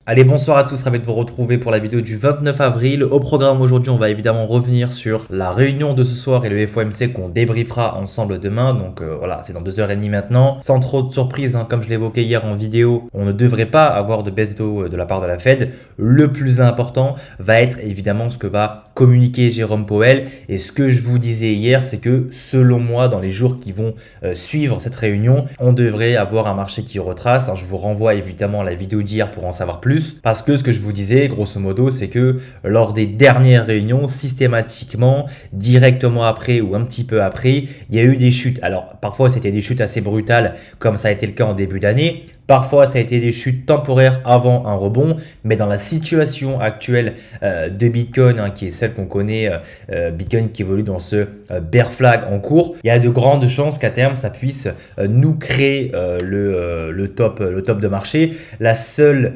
Allez, bonsoir à tous, ravi de vous retrouver pour la vidéo du 29 avril. Au programme aujourd'hui, on va évidemment revenir sur la réunion de ce soir et le FOMC qu'on débriefera ensemble demain. Donc voilà, c'est dans 2h30 maintenant. Sans trop de surprise, comme je l'évoquais hier en vidéo, on ne devrait pas avoir de baisse de taux de la part de la Fed. Le plus important va être évidemment ce que va communiquer Jérôme Powell. Et ce que je vous disais hier, c'est que selon moi, dans les jours qui vont suivre cette réunion, on devrait avoir un marché qui retrace. Alors, je vous renvoie évidemment à la vidéo d'hier pour en savoir plus. Parce que ce que je vous disais, grosso modo, c'est que lors des dernières réunions, systématiquement, directement après ou un petit peu après, il y a eu des chutes. Alors, parfois, c'était des chutes assez brutales, comme ça a été le cas en début d'année. Parfois, ça a été des chutes temporaires avant un rebond, mais dans la situation actuelle de Bitcoin, qui est celle qu'on connaît, Bitcoin qui évolue dans ce bear flag en cours, il y a de grandes chances qu'à terme, ça puisse nous créer le top de marché. La seule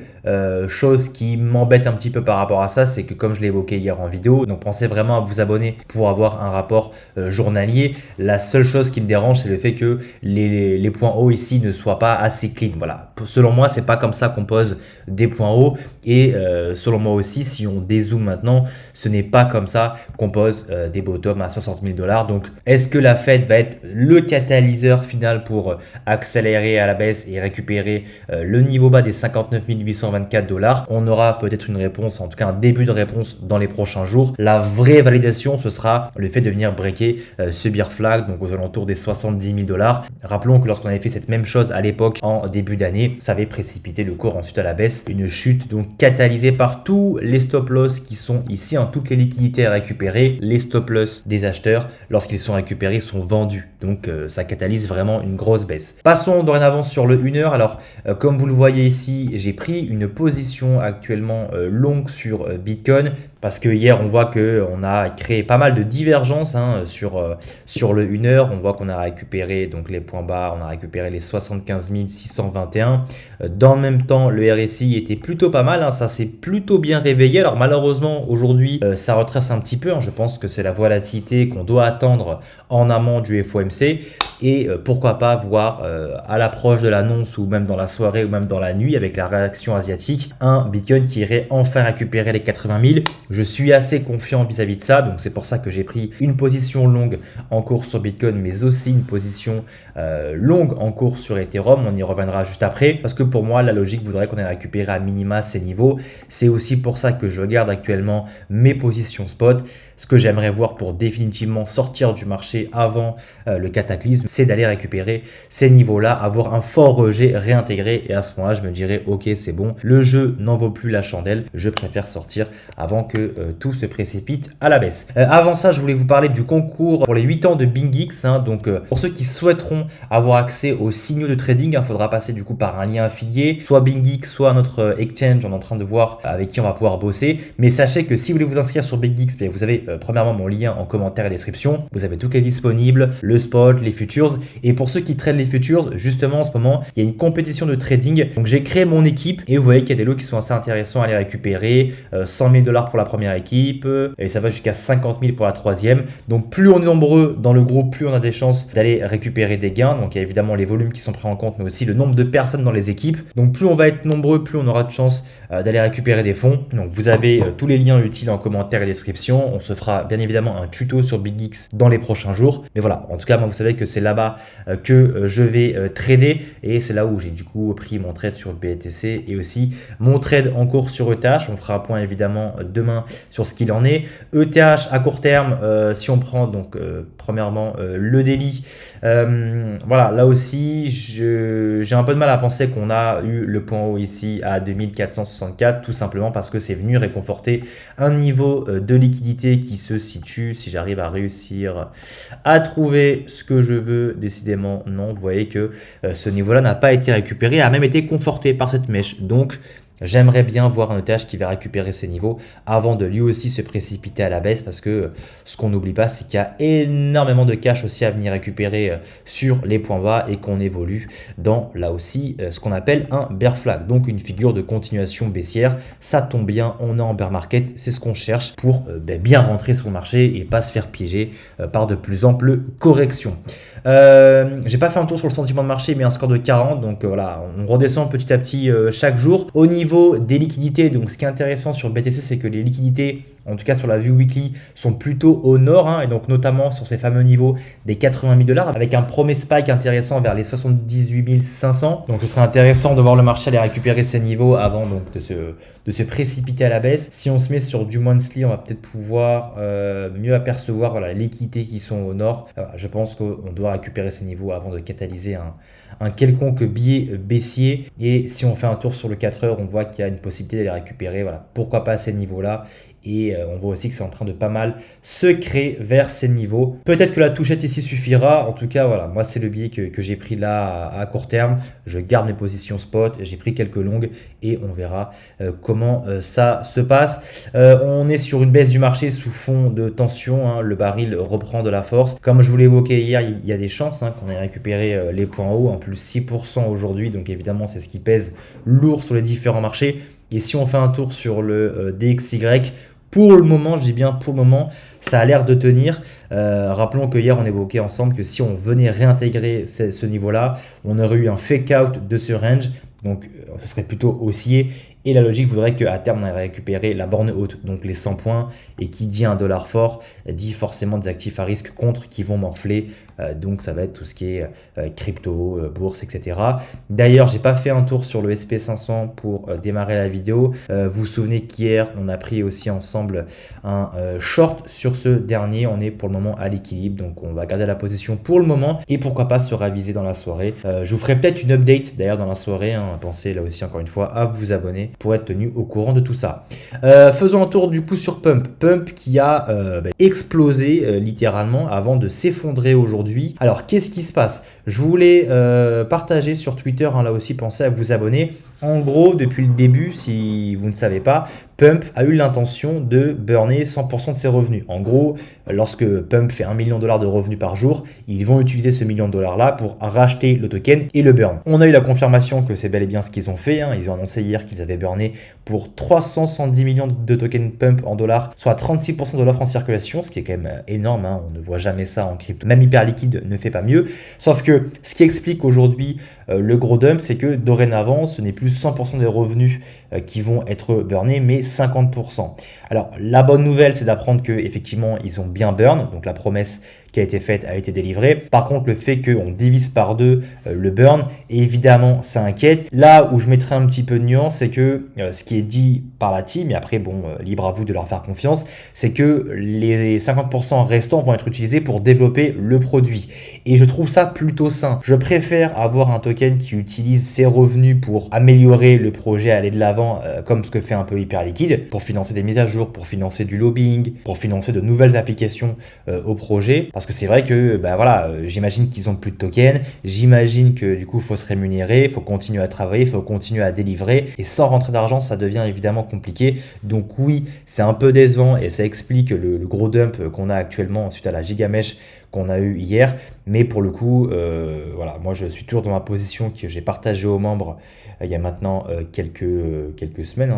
chose qui m'embête un petit peu par rapport à ça, c'est que comme je l'ai évoqué hier en vidéo, donc pensez vraiment à vous abonner pour avoir un rapport journalier. La seule chose qui me dérange, c'est le fait que les points hauts ici ne soient pas assez clean. Voilà. Selon moi, c'est pas comme ça qu'on pose des points hauts. Et selon moi aussi, si on dézoome maintenant, ce n'est pas comme ça qu'on pose des bottoms à 60 000 $. Donc, est-ce que la Fed va être le catalyseur final pour accélérer à la baisse et récupérer le niveau bas des 59 824 $? On aura peut-être une réponse, en tout cas un début de réponse dans les prochains jours. La vraie validation, ce sera le fait de venir breaker ce bear flag, donc aux alentours des 70 000 $. Rappelons que lorsqu'on avait fait cette même chose à l'époque en début d'année, ça avait précipité le cours ensuite à la baisse. Une chute donc catalysée par tous les stop loss qui sont ici, toutes les liquidités à récupérer. Les stop loss des acheteurs, lorsqu'ils sont récupérés, sont vendus. Donc ça catalyse vraiment une grosse baisse. Passons dorénavant sur le 1 heure. Alors comme vous le voyez ici, j'ai pris une position actuellement longue sur Bitcoin. Parce que hier, on voit qu'on a créé pas mal de divergences sur le 1 heure. On voit qu'on a récupéré donc les points bas, on a récupéré les 75 621. Dans le même temps, le RSI était plutôt pas mal. Ça s'est plutôt bien réveillé. Alors malheureusement, aujourd'hui, ça retrace un petit peu. Je pense que c'est la volatilité qu'on doit attendre en amont du FOMC. Et pourquoi pas voir à l'approche de l'annonce ou même dans la soirée ou même dans la nuit avec la réaction asiatique, un Bitcoin qui irait enfin récupérer les 80 000. Je suis assez confiant vis-à-vis de ça, donc c'est pour ça que j'ai pris une position longue en cours sur Bitcoin, mais aussi une position longue en cours sur Ethereum. On y reviendra juste après, parce que pour moi, la logique voudrait qu'on ait récupéré à minima ces niveaux. C'est aussi pour ça que je garde actuellement mes positions spot. Ce que j'aimerais voir pour définitivement sortir du marché avant le cataclysme, c'est d'aller récupérer ces niveaux-là, avoir un fort rejet, réintégrer, et à ce moment-là, je me dirais, ok, c'est bon, le jeu n'en vaut plus la chandelle, je préfère sortir avant que tout se précipite à la baisse. Avant ça, je voulais vous parler du concours pour les 8 ans de BingX. Donc, pour ceux qui souhaiteront avoir accès aux signaux de trading, il faudra passer du coup par un lien affilié, soit BingX, soit notre exchange. On est en train de voir avec qui on va pouvoir bosser. Mais sachez que si vous voulez vous inscrire sur BingX, vous avez premièrement mon lien en commentaire et description. Vous avez tout qui est disponible, le spot, les futures. Et pour ceux qui traitent les futures, justement en ce moment, il y a une compétition de trading. Donc j'ai créé mon équipe et vous voyez qu'il y a des lots qui sont assez intéressants à les récupérer. 100 000 $ pour la première équipe et ça va jusqu'à 50 000 pour la troisième. Donc plus on est nombreux dans le groupe, plus on a des chances d'aller récupérer des gains. Donc il y a évidemment les volumes qui sont pris en compte, mais aussi le nombre de personnes dans les équipes. Donc plus on va être nombreux, plus on aura de chances d'aller récupérer des fonds. Donc vous avez tous les liens utiles en commentaire et description. On se fera bien évidemment un tuto sur BingX dans les prochains jours. Mais voilà, en tout cas, moi vous savez que c'est là-bas que je vais trader et c'est là où j'ai du coup pris mon trade sur BTC et aussi mon trade en cours sur ETH. On fera un point évidemment demain sur ce qu'il en est. ETH à court terme, si on prend donc premièrement le daily, voilà, là aussi j'ai un peu de mal à penser qu'on a eu le point haut ici à 2464, tout simplement parce que c'est venu réconforter un niveau de liquidité qui se situe, si j'arrive à réussir à trouver ce que je veux, décidément non, vous voyez que ce niveau-là n'a pas été récupéré, a même été conforté par cette mèche. Donc j'aimerais bien voir un ETH qui va récupérer ses niveaux avant de lui aussi se précipiter à la baisse, parce que ce qu'on n'oublie pas, c'est qu'il y a énormément de cash aussi à venir récupérer sur les points bas et qu'on évolue dans là aussi ce qu'on appelle un bear flag, donc une figure de continuation baissière. Ça tombe bien, on est en bear market, c'est ce qu'on cherche pour bien rentrer sur le marché et pas se faire piéger par de plus amples corrections. J'ai pas fait un tour sur le sentiment de marché, mais un score de 40. Donc voilà, on redescend petit à petit chaque jour. Au niveau des liquidités, donc ce qui est intéressant sur BTC, c'est que les liquidités, en tout cas sur la vue weekly, sont plutôt au nord, hein, et donc notamment sur ces fameux niveaux des 80 000 $, avec un premier spike intéressant vers les 78 500. Donc ce serait intéressant de voir le marché aller récupérer ces niveaux avant donc de se précipiter à la baisse. Si on se met sur du monthly, on va peut-être pouvoir mieux apercevoir voilà, les liquidités qui sont au nord. Je pense qu'on doit récupérer ces niveaux avant de catalyser un quelconque biais baissier. Et si on fait un tour sur le 4 heures, on voit qu'il y a une possibilité d'aller récupérer. Voilà, pourquoi pas à ces niveaux-là. Et on voit aussi que c'est en train de pas mal se créer vers ces niveaux. Peut-être que la touchette ici suffira. En tout cas, voilà, moi c'est le billet que j'ai pris là à court terme. Je garde mes positions spot. J'ai pris quelques longues et on verra comment ça se passe. On est sur une baisse du marché sous fond de tension, hein. Le baril reprend de la force. Comme je vous l'ai évoqué hier, il y a des chances qu'on ait récupéré les points hauts, en plus 6% aujourd'hui. Donc évidemment, c'est ce qui pèse lourd sur les différents marchés. Et si on fait un tour sur le DXY, pour le moment, je dis bien pour le moment, ça a l'air de tenir. Rappelons que hier, on évoquait ensemble que si on venait réintégrer ce niveau-là, on aurait eu un fake out de ce range. Donc, ce serait plutôt haussier. Et la logique voudrait qu'à terme, on ait récupéré la borne haute, donc les 100 points. Et qui dit un dollar fort, dit forcément des actifs à risque contre qui vont morfler. Donc, ça va être tout ce qui est crypto, bourse, etc. D'ailleurs, j'ai pas fait un tour sur le SP500 pour démarrer la vidéo. Vous vous souvenez qu'hier, on a pris aussi ensemble un short sur ce dernier. On est pour le moment à l'équilibre. Donc, on va garder la position pour le moment. Et pourquoi pas se raviser dans la soirée. Je vous ferai peut-être une update d'ailleurs dans la soirée. Pensez là aussi encore une fois à vous abonner pour être tenu au courant de tout ça. Faisons un tour du coup sur Pump. Pump qui a explosé littéralement avant de s'effondrer aujourd'hui. Alors qu'est-ce qui se passe? Je voulais partager sur Twitter, là aussi pensez à vous abonner. En gros, depuis le début, si vous ne savez pas, Pump a eu l'intention de burner 100% de ses revenus. En gros, lorsque Pump fait $1 million de revenus par jour, ils vont utiliser ce $1 million là pour racheter le token et le burn. On a eu la confirmation que c'est bel et bien ce qu'ils ont fait. Ils ont annoncé hier qu'ils avaient burné pour 370 millions de tokens Pump en dollars, soit 36% de l'offre en circulation, ce qui est quand même énorme. On ne voit jamais ça en crypto. Même Hyperliquid ne fait pas mieux. Sauf que ce qui explique aujourd'hui le gros dump, c'est que dorénavant, ce n'est plus 100% des revenus qui vont être burnés, mais 50%. Alors, la bonne nouvelle, c'est d'apprendre qu'effectivement, ils ont bien burn. Donc, la promesse qui a été faite a été délivrée. Par contre, le fait qu'on divise par deux le burn, évidemment, ça inquiète. Là où je mettrai un petit peu de nuance, c'est que ce qui est dit par la team, et après, libre à vous de leur faire confiance, c'est que les 50% restants vont être utilisés pour développer le produit. Et je trouve ça plutôt sain. Je préfère avoir un token qui utilise ses revenus pour améliorer le projet, aller de l'avant, comme ce que fait un peu Hyperliquid, pour financer des mises à jour, pour financer du lobbying, pour financer de nouvelles applications au projet. Parce que c'est vrai que j'imagine qu'ils ont plus de tokens, j'imagine que du coup il faut se rémunérer, il faut continuer à travailler, il faut continuer à délivrer, et sans rentrer d'argent ça devient évidemment compliqué. Donc oui, c'est un peu décevant et ça explique le gros dump qu'on a actuellement suite à la gigamesh qu'on a eu hier, mais pour le coup moi je suis toujours dans ma position que j'ai partagée aux membres il y a maintenant quelques semaines,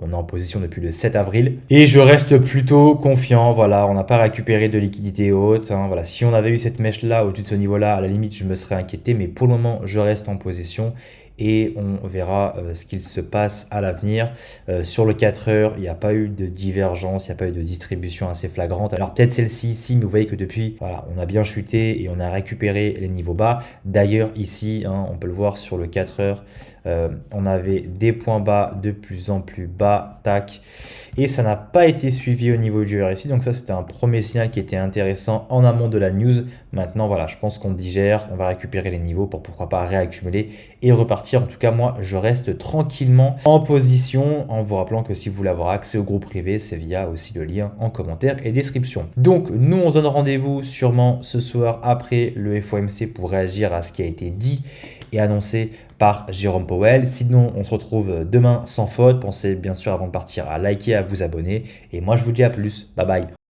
on est en position depuis le 7 avril et je reste plutôt confiant. On n'a pas récupéré de liquidité haute, si on avait eu cette mèche là au-dessus de ce niveau là, à la limite je me serais inquiété, mais pour le moment je reste en position et on verra ce qu'il se passe à l'avenir. Sur le 4 heures, il n'y a pas eu de divergence, il n'y a pas eu de distribution assez flagrante. Alors peut-être celle-ci ici, mais vous voyez que depuis, on a bien chuté et on a récupéré les niveaux bas. D'ailleurs ici, on peut le voir sur le 4 heures, on avait des points bas de plus en plus bas, tac, et ça n'a pas été suivi au niveau du RSI, donc ça c'était un premier signal qui était intéressant en amont de la news. Maintenant je pense qu'on digère, on va récupérer les niveaux pour pourquoi pas réaccumuler et repartir. En tout cas moi je reste tranquillement en position, en vous rappelant que si vous voulez avoir accès au groupe privé, c'est via aussi le lien en commentaire et description. Donc nous on se donne rendez-vous sûrement ce soir après le FOMC pour réagir à ce qui a été dit et annoncé par Jérôme Powell. Sinon, on se retrouve demain sans faute. Pensez bien sûr avant de partir à liker, à vous abonner. Et moi, je vous dis à plus. Bye bye.